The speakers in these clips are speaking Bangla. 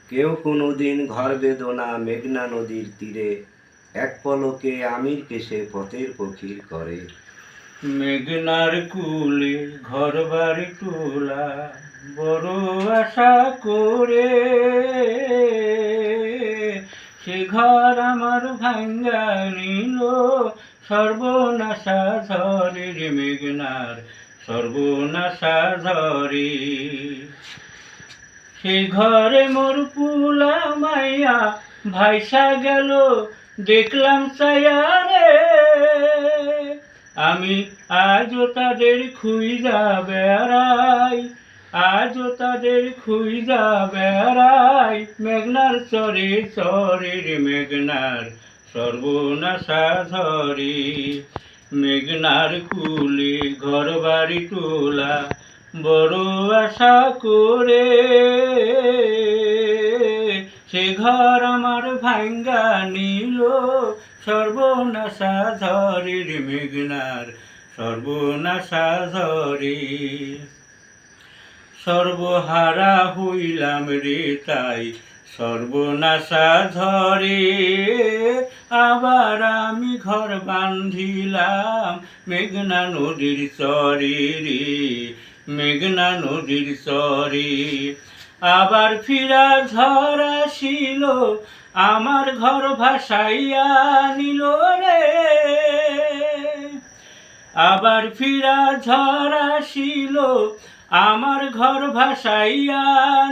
কেউ কোনোদিন ঘর বেদনা মেঘনা নদীর তীরে এক পলকে আমির কেশে পথের পথির করে। মেঘনার কুলে ঘর বাড়ি তোলা বড় আশা করে, সে ঘর আমার ভাঙ্গা নিল সর্বনাশা ঝরে রে মেঘনার সর্বনাশা ঝরে। সে ঘরে মোর পুলা মাইয়া ভাইসা গেল দেখলাম ছায়া রে, আমি আজও তাদের খুঁজা বেড়াই, আজও তাদের খুঁজা বেড়াই মেঘনার চরে চরে রে মেঘনার সর্বনাশা ঝরে। মেঘনার কুলে ঘর বাড়ি তোলা বড় আশা করে, সে ঘর আমার ভাঙ্গা নিল সর্বনাশা ঝরে রে মেঘনার সর্বনাশা ঝরে। সর্বহারা হইলাম রে তাই সর্বনাশা ঝরে, আবার আমি ঘর বান্ধিলাম মেঘনা নদীর চরে রে, মেঘনা নদীর চরে। আবার ফিরা ঝড় আসিল আমার ঘর ভাসাইয়া নিল রে, আবার ফিরা ঝড় আসিল আমার ঘর ভাসাইয়া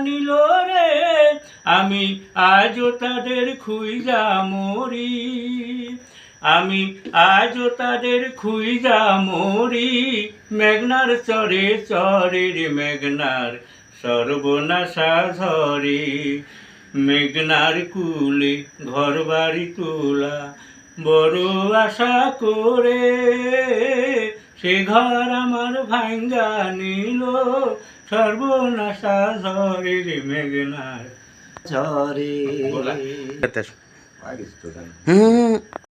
নিল রে, আমি আজও তাদের খুঁজা মরি, আমি আজও তাদের খুঁজা মরি মেঘনার চরে চরে রে মেঘনার সর্বনাশা ঝরে। মেঘনার কুলে ঘর বাড়ি তোলা বড় আশা করে, সে ঘর আমার ভাঙ্গা নিল সর্বনাশা ঝরে রে মেঘনার ঝরে হুম